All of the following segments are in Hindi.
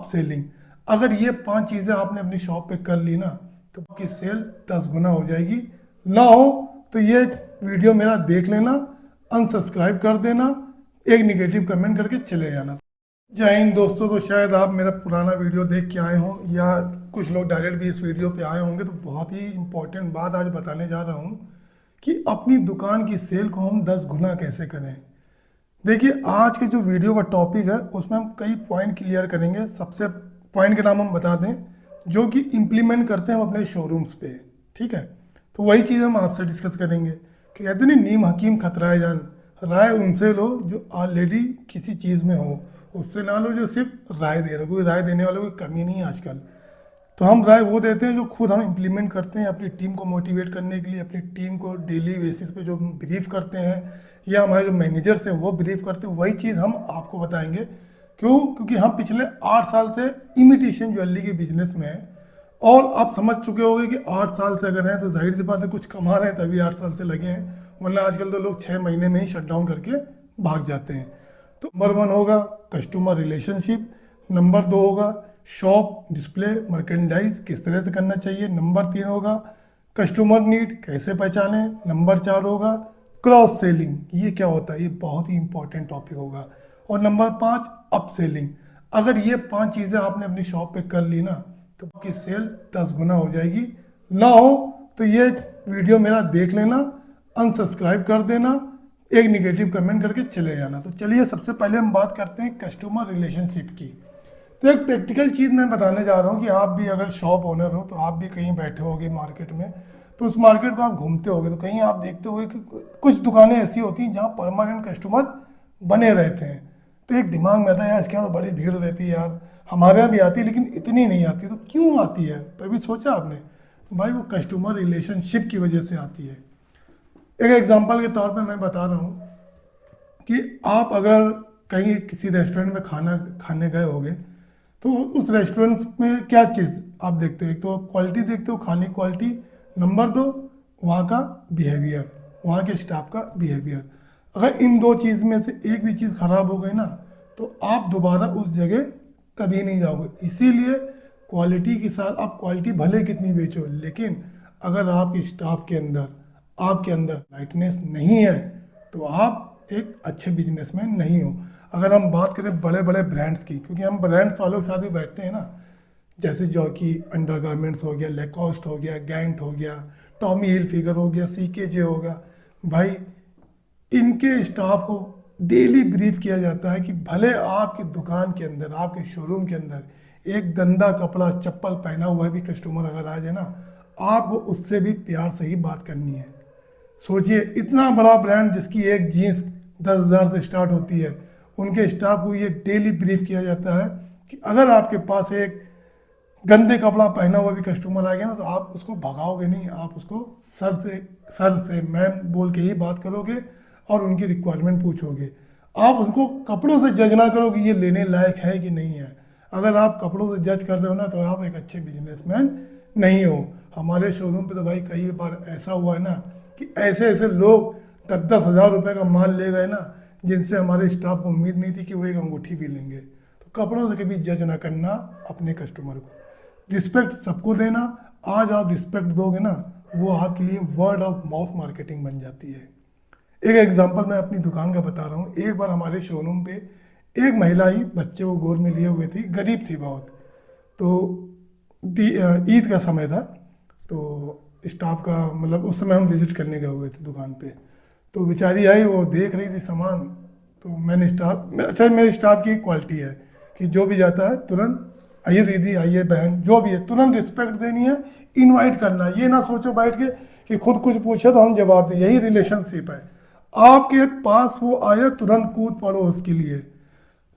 अपसेलिंग। अगर ये 5 चीज़ें आपने अपनी शॉप पे कर ली ना तो आपकी सेल 10 गुना हो जाएगी। ना हो तो ये वीडियो मेरा देख लेना, अनसब्सक्राइब कर देना, एक निगेटिव कमेंट करके चले जाना। जय हिंद दोस्तों। तो शायद आप मेरा पुराना वीडियो देख के आए हों या कुछ लोग डायरेक्ट भी इस वीडियो पे आए होंगे, तो बहुत ही इंपॉर्टेंट बात आज बताने जा रहा हूँ कि अपनी दुकान की सेल को हम 10 गुना कैसे करें। देखिए, आज के जो वीडियो का टॉपिक है उसमें हम कई पॉइंट क्लियर करेंगे। सबसे पॉइंट के नाम हम बता दें जो कि इम्प्लीमेंट करते हैं हम अपने शोरूम्स पे। ठीक है, तो वही चीज़ हम आपसे डिस्कस करेंगे कि कहते नहीं, नीम हकीम खतराए जान। राय उनसे लो जो ऑलरेडी किसी चीज़ में हो, उससे ना लो जो सिर्फ राय दे रहे हो। कोई राय देने वालों की कमी नहीं है आजकल। तो हम राय वो देते हैं जो खुद हम इम्प्लीमेंट करते हैं अपनी टीम को मोटिवेट करने के लिए, अपनी टीम को डेली बेसिस पे जो ब्रीफ करते हैं या हमारे जो मैनेजर्स हैं वो ब्रीफ करते हैं, वही चीज़ हम आपको बताएंगे। क्यों? क्योंकि हम पिछले 8 साल से इमिटेशन ज्वेलरी के बिजनेस में हैं और आप समझ चुके होंगे कि 8 साल से अगर हैं तो जाहिर सी बात है कुछ कमा रहे हैं, तभी 8 साल से लगे हैं, वरना आजकल तो लोग 6 महीने में ही शट डाउन करके भाग जाते हैं। तो नंबर 1 होगा कस्टमर रिलेशनशिप, नंबर 2 होगा शॉप डिस्प्ले मर्केंडाइज किस तरह से करना चाहिए, नंबर 3 होगा कस्टमर नीड कैसे पहचाने, नंबर 4 होगा क्रॉस सेलिंग, ये क्या होता है, ये बहुत ही इंपॉर्टेंट टॉपिक होगा, और नंबर 5 अप सेलिंग। अगर ये 5 चीज़ें आपने अपनी शॉप पे कर ली ना तो आपकी सेल 10 गुना हो जाएगी। ना हो तो ये वीडियो मेरा देख लेना, अनसब्सक्राइब कर देना, एक निगेटिव कमेंट करके चले जाना। तो चलिए सबसे पहले हम बात करते हैं कस्टमर रिलेशनशिप की। तो एक प्रैक्टिकल चीज़ मैं बताने जा रहा हूँ कि आप भी अगर शॉप ओनर हो तो आप भी कहीं बैठे होगे मार्केट में, तो उस मार्केट को आप घूमते होगे तो कहीं आप देखते होगे कि कुछ दुकानें ऐसी होती हैं जहाँ परमानेंट कस्टमर बने रहते हैं। तो एक दिमाग में आता है यार इसके यहाँ तो बड़ी भीड़ रहती है यार, हमारे यहाँ भी आती है लेकिन इतनी नहीं आती। तो क्यों आती है? कभी सोचा आपने? भाई वो कस्टमर रिलेशनशिप की वजह से आती है। एक एग्जांपल के तौर पे मैं बता रहा हूँ कि आप अगर कहीं किसी रेस्टोरेंट में खाना खाने गए होगे तो उस रेस्टोरेंट में क्या चीज़ आप देखते हो? एक तो क्वालिटी देखते हो, खाने की क्वालिटी, नंबर 2 वहाँ का बिहेवियर, वहाँ के स्टाफ का बिहेवियर। अगर इन 2 चीज़ में से एक भी चीज़ ख़राब हो गई ना तो आप दोबारा उस जगह कभी नहीं जाओगे। इसीलिए क्वालिटी के साथ आप क्वालिटी भले कितनी बेचो, लेकिन अगर आपके स्टाफ के अंदर आपके अंदर लाइटनेस नहीं है तो आप एक अच्छे बिजनेसमैन नहीं हो। अगर हम बात करें बड़े बड़े ब्रांड्स की, क्योंकि हम ब्रांड्स वालों के साथ भी बैठते हैं ना, जैसे जॉकी अंडरगारमेंट्स हो गया, लेकॉस्ट हो गया, गैंट हो गया, टॉमी हिलफिगर हो गया, सीकेजे होगा, भाई इनके स्टाफ को डेली ब्रीफ किया जाता है कि भले आपकी दुकान के अंदर, आपके शोरूम के अंदर एक गंदा कपड़ा चप्पल पहना हुआ भी कस्टमर अगर आ जाए ना, आपको उससे भी प्यार से ही बात करनी है। सोचिए, इतना बड़ा ब्रांड जिसकी एक जीन्स 10,000 से स्टार्ट होती है, उनके स्टाफ को ये डेली ब्रीफ किया जाता है कि अगर आपके पास एक गंदे कपड़ा पहना हुआ भी कस्टमर आ गया ना तो आप उसको भगाओगे नहीं, आप उसको सर से मैम बोल के ही बात करोगे और उनकी रिक्वायरमेंट पूछोगे। आप उनको कपड़ों से जज ना करो कि ये लेने लायक है कि नहीं है। अगर आप कपड़ों से जज कर रहे हो ना तो आप एक अच्छे बिजनेसमैन नहीं हो। हमारे शोरूम पे तो भाई कई बार ऐसा हुआ है ना कि ऐसे ऐसे लोग 10-10 हज़ार रुपये का माल ले गए ना, जिनसे हमारे स्टाफ को उम्मीद नहीं थी कि वो एक अंगूठी भी लेंगे। तो कपड़ों से कभी जज ना करना अपने कस्टमर को, रिस्पेक्ट सबको देना। आज आप रिस्पेक्ट दोगे ना, वो आपके लिए वर्ड ऑफ माउथ मार्केटिंग बन जाती है। एक एग्जांपल मैं अपनी दुकान का बता रहा हूँ। एक बार हमारे शोरूम पे एक महिला ही बच्चे को गोद में लिए हुए थी, गरीब थी बहुत। तो ईद का समय था, तो स्टाफ का मतलब उस समय हम विजिट करने गए हुए थे दुकान पे। तो बेचारी आई, वो देख रही थी सामान। तो मैंने अच्छा मेरे स्टाफ की क्वालिटी है कि जो भी जाता है तुरंत आइए दीदी, आइए बहन, जो भी है तुरंत रिस्पेक्ट देनी है, इनवाइट करना है। ये ना सोचो बैठ के कि खुद कुछ पूछे तो हम जवाब दें, यही रिलेशनशिप है। आपके पास वो आए तुरंत कूद पड़ो उसके लिए,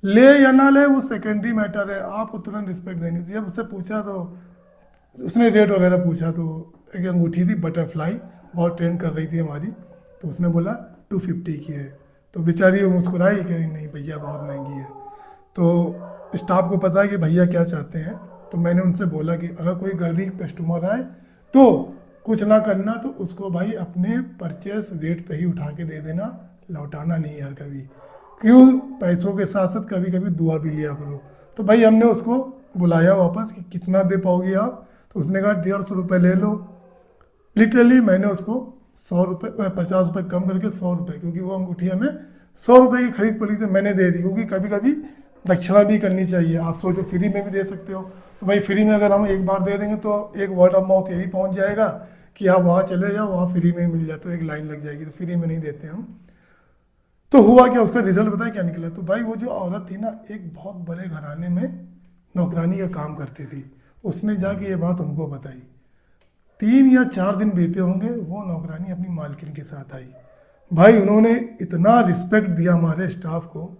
ले या ना ले वो सेकेंडरी मैटर है, आपको तुरंत रिस्पेक्ट देनी थी। जब उससे पूछा तो उसने रेट वगैरह पूछा, तो एक अंगूठी थी बटरफ्लाई, बहुत ट्रेंड कर रही थी हमारी, तो उसने बोला 250 की है। तो बेचारी वो मुस्कुराई कि नहीं भैया बहुत महंगी है। तो स्टाफ को पता है कि भैया क्या चाहते हैं, तो मैंने उनसे बोला कि अगर कोई गरीब कस्टमर आए तो कुछ ना करना, तो उसको भाई अपने परचेस रेट पे ही उठा के दे देना, लौटाना नहीं यार कभी। क्यों? पैसों के साथ साथ कभी कभी दुआ भी लिया करो। तो भाई हमने उसको बुलाया वापस कि कितना दे पाओगे आप, तो उसने कहा 150 रुपये ले लो। लिटरली मैंने उसको 100 रुपये 50 रुपये कम करके 100 रुपये, क्योंकि वो अंगूठी हमें 100 रुपये की खरीद पड़ी थी, मैंने दे दी। क्योंकि कभी कभी दक्षिणा भी करनी चाहिए। आप सोचो फ्री में भी दे सकते हो, तो भाई फ्री में अगर हम एक बार दे देंगे तो एक वर्ड ऑफ माउथ ये भी पहुंच जाएगा कि आप वहाँ चले जाओ, वहाँ फ्री में मिल जाए, तो एक लाइन लग जाएगी, तो फ्री में नहीं देते हम। तो हुआ क्या, उसका रिजल्ट पता है क्या निकला? तो भाई वो जो औरत थी ना, एक बहुत बड़े घराने में नौकरानी का काम करती थी। उसने जाके ये बात उनको बताई। 3 या 4 दिन बीते होंगे, वो नौकरानी अपनी मालकिन के साथ आई। भाई उन्होंने इतना रिस्पेक्ट दिया हमारे स्टाफ को,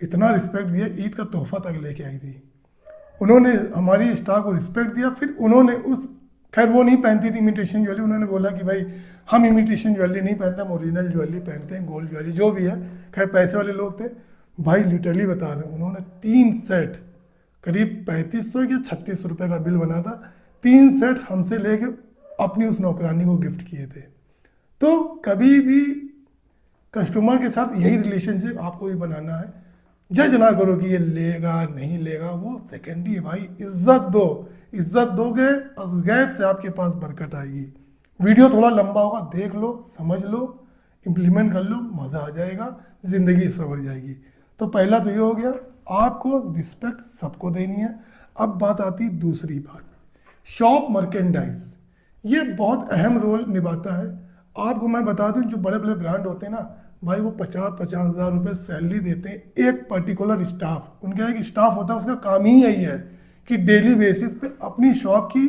इतना रिस्पेक्ट दिया, ईद का तोहफा तक लेके आई थी। उन्होंने हमारी स्टाफ को रिस्पेक्ट दिया। फिर उन्होंने उस, खैर वो नहीं पहनती थी इमिटेशन ज्वेलरी, उन्होंने बोला कि भाई हम इमिटेशन ज्वेलरी नहीं पहनते, हम ओरिजिनल ज्वेलरी पहनते हैं, गोल्ड ज्वेलरी जो भी है। खैर पैसे वाले लोग थे। भाई लिटरली बता रहे हैं, उन्होंने 3 सेट करीब 3500 या 3600 रुपये का बिल बना था, 3 सेट हमसे लेके अपनी उस नौकरानी को गिफ्ट किए थे। तो कभी भी कस्टमर के साथ यही रिलेशनशिप आपको भी बनाना है। जज ना करो कि ये लेगा नहीं लेगा, वो सेकेंडरी है भाई। इज्जत दो, इज्जत दोगे गैप से आपके पास बरकत आएगी। वीडियो थोड़ा लंबा होगा, देख लो, समझ लो, इम्प्लीमेंट कर लो, मज़ा आ जाएगा, ज़िंदगी संवर जाएगी। तो पहला तो ये हो गया, आपको रिस्पेक्ट सबको देनी है। अब बात आती दूसरी बात, शॉप मर्केंडाइज। ये बहुत अहम रोल निभाता है। आपको मैं बता दूं, जो बड़े बड़े ब्रांड होते हैं ना भाई, वो 50-50 हज़ार रुपये सैलरी देते हैं एक पर्टिकुलर स्टाफ। उनका एक स्टाफ होता है, उसका काम ही यही है कि डेली बेसिस पे अपनी शॉप की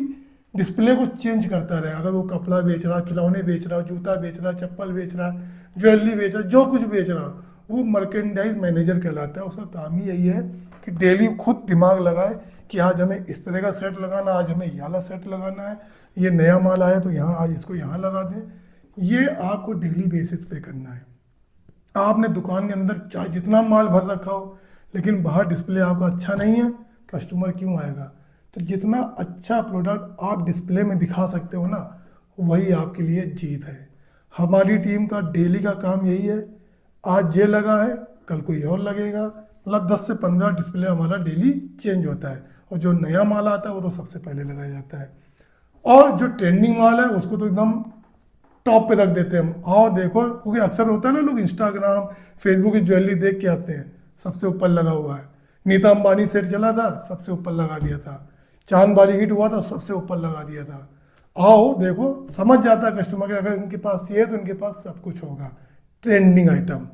डिस्प्ले को चेंज करता रहे। अगर वो कपड़ा बेच रहा, खिलौने बेच रहा, जूता बेच रहा, चप्पल बेच रहा, ज्वेलरी बेच रहा, जो कुछ बेच रहा, वो मर्केंडाइज मैनेजर कहलाता है। उसका काम ही यही है कि डेली खुद दिमाग लगाए कि आज हमें इस तरह का सेट लगाना, आज हमें ये वाला सेट लगाना है, ये नया माल आया तो यहाँ आज इसको यहाँ लगा दें। ये आपको डेली बेसिस पे करना है। आपने दुकान के अंदर चाहे जितना माल भर रखा हो, लेकिन बाहर डिस्प्ले आपका अच्छा नहीं है, कस्टमर क्यों आएगा? तो जितना अच्छा प्रोडक्ट आप डिस्प्ले में दिखा सकते हो ना, वही आपके लिए जीत है। हमारी टीम का डेली का काम यही है, आज ये लगा है कल कोई और लगेगा। मतलब 10 से 15 डिस्प्ले हमारा डेली चेंज होता है, और जो नया माल आता है वो तो सबसे पहले लगाया जाता है। और जो ट्रेंडिंग माल है उसको तो एकदम टॉप पे रख देते हैं हम। आओ देखो, क्योंकि अक्सर होता है ना, लोग इंस्टाग्राम फेसबुक की ज्वेलरी देख के आते हैं, सबसे ऊपर लगा हुआ है। नीता अंबानी सेट चला था, सबसे ऊपर लगा दिया था। चांद बाली हिट हुआ था, सबसे ऊपर लगा दिया था। आओ देखो, समझ जाता है कस्टमर के, अगर उनके पास ये है तो उनके पास सब कुछ होगा। ट्रेंडिंग आइटम,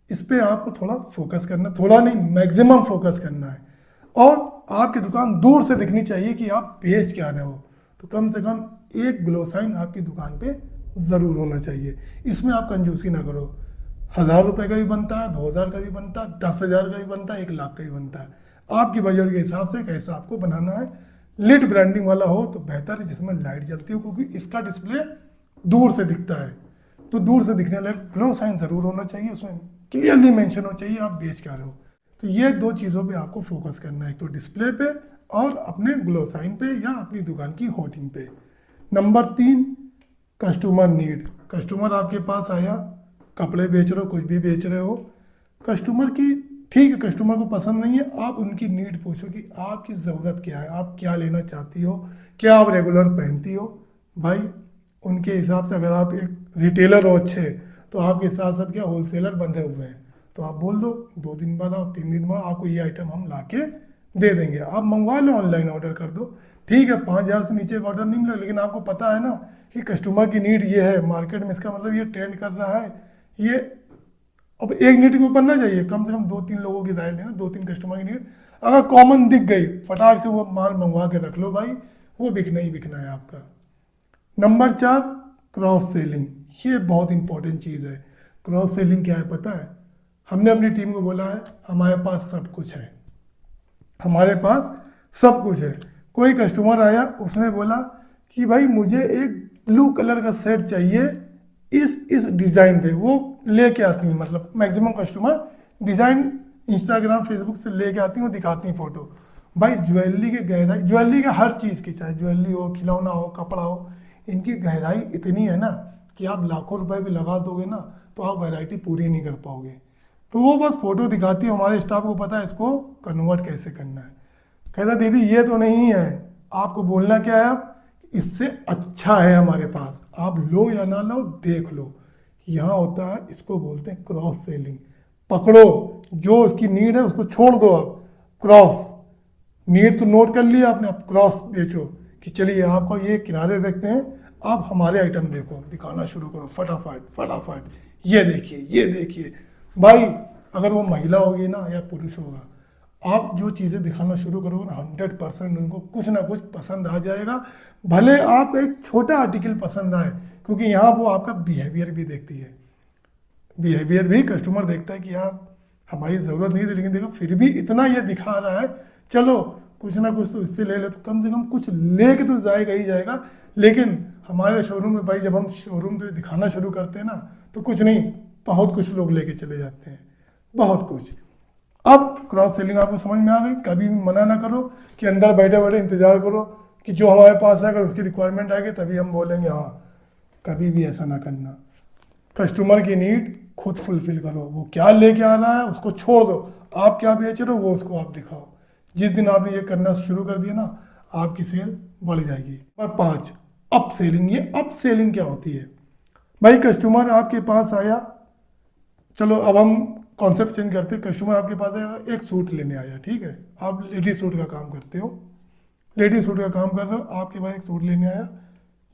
इस पर आपको थोड़ा फोकस करना, थोड़ा नहीं मैक्सिमम फोकस करना है। और आपकी दुकान दूर से दिखनी चाहिए कि आप बेच क्या रहे हो। तो कम से कम एक ग्लो साइन आपकी दुकान पे ज़रूर होना चाहिए। इसमें आप कंजूसी ना करो। 1000 रुपये का भी बनता है, 2000 का भी बनता है, 10,000 का भी बनता है, 1 लाख का भी बनता है। आपकी बजट के हिसाब से कैसा आपको बनाना है। लिड ब्रांडिंग वाला हो तो बेहतर है, जिसमें लाइट जलती हो, क्योंकि इसका डिस्प्ले दूर से दिखता है। तो दूर से दिखने लायक ग्लो साइन ज़रूर होना चाहिए, उसमें क्लियरली मेंशन हो चाहिए आप बेच क्या रहे हो। तो ये 2 चीज़ों पे आपको फोकस करना है, एक तो डिस्प्ले पे और अपने ग्लो साइन पे या अपनी दुकान की होर्डिंग पे। Number 3, customer need. कस्टमर आपके पास आया, कपड़े बेच रहे हो, कुछ भी बेच रहे हो, कस्टमर की, ठीक है कस्टमर को पसंद नहीं है, आप उनकी नीड पूछो कि आपकी ज़रूरत क्या है, आप क्या लेना चाहती हो, क्या आप रेगुलर पहनती हो। भाई उनके हिसाब से अगर आप एक रिटेलर हो अच्छे, तो आपके साथ साथ क्या होलसेलर बंधे हुए हैं, तो आप बोल दो 2 दिन बाद आप 3 दिन बाद आपको ये आइटम हम ला के दे देंगे, आप मंगवा लो, ऑनलाइन ऑर्डर कर दो। ठीक है 5000 से नीचे का ऑर्डर नहीं मिलेगा, लेकिन आपको पता है ना कि कस्टमर की नीड ये है, मार्केट में इसका मतलब ये ट्रेंड कर रहा है। ये अब एक नीड के ऊपर ना जाइए, कम से कम 2-3 लोगों की राय लेना, 2-3 कस्टमर की नीड अगर कॉमन दिख गई, फटाक से वो माल मंगवा के रख लो भाई, वो बिकना ही बिकना है आपका। Number 4, cross selling. ये बहुत इंपॉर्टेंट चीज़ है। क्रॉस सेलिंग क्या है पता है? हमने अपनी टीम को बोला है हमारे पास सब कुछ है, हमारे पास सब कुछ है। कोई कस्टमर आया, उसने बोला कि भाई मुझे एक ब्लू कलर का सेट चाहिए इस डिज़ाइन पे, वो लेके आती हैं। मतलब maximum customer design Instagram Facebook से लेके आती हैं, वो दिखाती हैं फ़ोटो। भाई ज्वेलरी की गहराई, ज्वेलरी का हर चीज़ की, चाहे ज्वेलरी हो, खिलौना हो, कपड़ा हो, इनकी गहराई इतनी है ना कि आप लाखों रुपए भी लगा दोगे ना तो आप वैरायटी पूरी नहीं कर पाओगे। तो वो बस फ़ोटो दिखाती है, हमारे स्टाफ को पता है इसको कन्वर्ट कैसे करना है। कहता दीदी ये तो नहीं है, आपको बोलना क्या है, आप इससे अच्छा है हमारे पास, आप लो या ना लो देख लो। यहाँ होता है, इसको बोलते हैं क्रॉस सेलिंग। पकड़ो, जो उसकी नीड है उसको छोड़ दो। आप क्रॉस नीड तो नोट कर लिया आपने, आप क्रॉस बेचो कि चलिए आपको ये किनारे देखते हैं, आप हमारे आइटम देखो, दिखाना शुरू करो फटाफट फटाफट, ये देखिए ये देखिए। भाई अगर वो महिला होगी ना या पुरुष होगा, आप जो चीज़ें दिखाना शुरू करोगे ना 100% उनको कुछ ना कुछ पसंद आ जाएगा। भले आपको एक छोटा आर्टिकल पसंद आए, क्योंकि यहाँ वो आपका बिहेवियर भी देखती है। बिहेवियर भी कस्टमर देखता है कि यार हमारी ज़रूरत नहीं थी, लेकिन देखो फिर भी इतना ये दिखा रहा है, चलो कुछ ना कुछ तो इससे ले ले, तो कम से कम कुछ ले के तो जाएगा ही जाएगा। लेकिन हमारे शोरूम में भाई जब हम शोरूम पे दिखाना शुरू करते हैं ना, तो कुछ नहीं बहुत कुछ लोग लेके चले जाते हैं, बहुत कुछ। अब क्रॉस सेलिंग आपको समझ में आ गई। कभी भी मना ना करो कि अंदर बैठे बैठे इंतजार करो कि जो हमारे पास है अगर उसकी रिक्वायरमेंट आएगी तभी हम बोलेंगे हाँ। कभी भी ऐसा ना करना। कस्टमर की नीड खुद फुलफिल करो, वो क्या लेके आ रहा है उसको छोड़ दो, आप क्या बेच रहे हो वो उसको आप दिखाओ। जिस दिन आपने ये करना शुरू कर दिया ना, आपकी सेल बढ़ जाएगी। और 5 अप सेलिंग। ये अप सेलिंग क्या होती है भाई? कस्टमर आपके पास आया, चलो अब हम कॉन्सेप्ट चेंज करते हैं। कस्टमर आपके पास आया, एक सूट लेने आया, ठीक है, आप लेडी सूट का काम करते हो, लेडी सूट का काम कर रहे हो, आपके पास एक सूट लेने आया,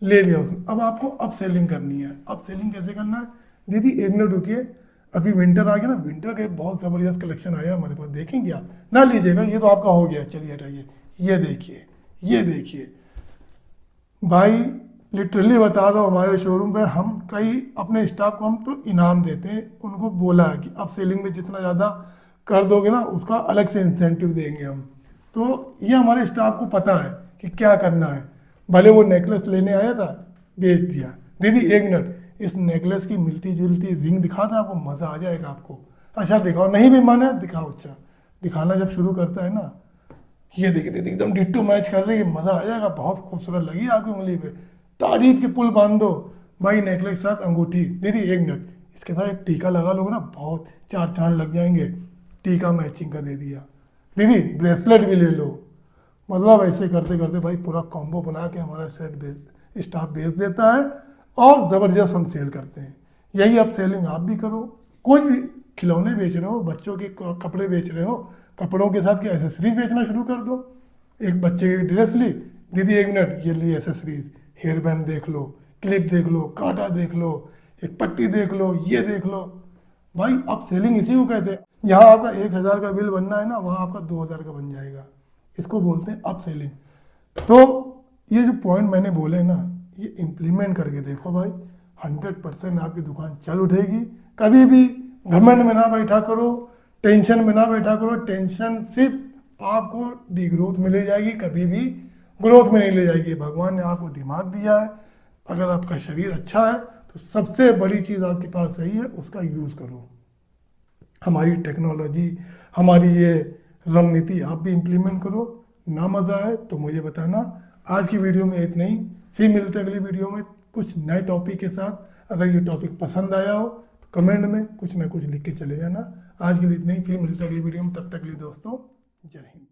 ले लिया उसने। अब आपको अप सेलिंग करनी है। अप सेलिंग कैसे करना है? दीदी 1 मिनट रुकिए, अभी विंटर आ गया ना, विंटर का बहुत ज़बरदस्त कलेक्शन आया हमारे पास, देखेंगे आप? ना लीजिएगा, ये तो आपका हो गया, चलिए हटाइए, ये देखिए ये देखिए। भाई लिटरली बता रहा हूँ, हमारे शोरूम पे हम कई अपने स्टाफ को हम तो इनाम देते हैं, उनको बोला है कि अब सेलिंग में जितना ज़्यादा कर दोगे ना उसका अलग से इंसेंटिव देंगे हम। तो ये हमारे स्टाफ को पता है कि क्या करना है। भले वो नेकलेस लेने आया था, बेच दिया। दीदी 1 मिनट, इस नेकलेस की मिलती जुलती रिंग दिखा था, आपको मज़ा आ जाएगा आपको। अच्छा दिखाओ, नहीं भी माने दिखाओ। अच्छा दिखाना जब शुरू करता है ना, ये देखिए दीदी एकदम डिट्टो मैच कर रही है, मज़ा आ जाएगा, बहुत खूबसूरत लगी आपकी उंगली पे, तारीफ के पुल बांध दो। भाई नेकलेस के साथ अंगूठी, दीदी 1 मिनट, इसके साथ एक टीका लगा लोगे ना, बहुत 4 चांद लग जाएंगे। टीका मैचिंग का दे दिया। दीदी ब्रेसलेट भी ले लो। मतलब ऐसे करते करते भाई पूरा कॉम्बो बना के हमारा सेट स्टाफ बेच देता है, और ज़बरदस्त हम सेल करते हैं। यही अब सेलिंग आप भी करो। कोई भी खिलौने बेच रहे हो, बच्चों के कपड़े बेच रहे हो, कपड़ों के साथ क्या एसेसरीज बेचना शुरू कर दो। एक बच्चे की ड्रेस ली, दीदी 1 मिनट, ये ली एसेसरीज, हेयर बैंड देख लो, क्लिप देख लो, कांटा देख लो, एक पट्टी देख लो, ये देख लो। भाई अब सेलिंग इसी को कहते हैं। यहाँ आपका 1000 का बिल बनना है ना, वहाँ आपका 2000 का बन जाएगा। इसको बोलते हैं अप सेलिंग। तो ये जो पॉइंट मैंने बोले ना, ये इम्प्लीमेंट करके देखो भाई, 100% आपकी दुकान चल उठेगी। कभी भी घमंड में ना बैठा करो, टेंशन में ना बैठा करो। टेंशन सिर्फ आपको डिग्रोथ में ले जाएगी, कभी भी ग्रोथ में नहीं ले जाएगी। भगवान ने आपको दिमाग दिया है, अगर आपका शरीर अच्छा है तो सबसे बड़ी चीज़ आपके पास सही है, उसका यूज़ करो। हमारी टेक्नोलॉजी, हमारी ये रणनीति आप भी इम्प्लीमेंट करो। ना मज़ा आए तो मुझे बताना। आज की वीडियो में इतना ही, फिर मिलते हैं अगली वीडियो में कुछ नए टॉपिक के साथ। अगर ये टॉपिक पसंद आया हो तो कमेंट में कुछ ना कुछ लिख के चले जाना। आज के लिए इतना ही, फिर मिलते हैं अगली वीडियो में। तब तक के लिए दोस्तों, जय हिंद।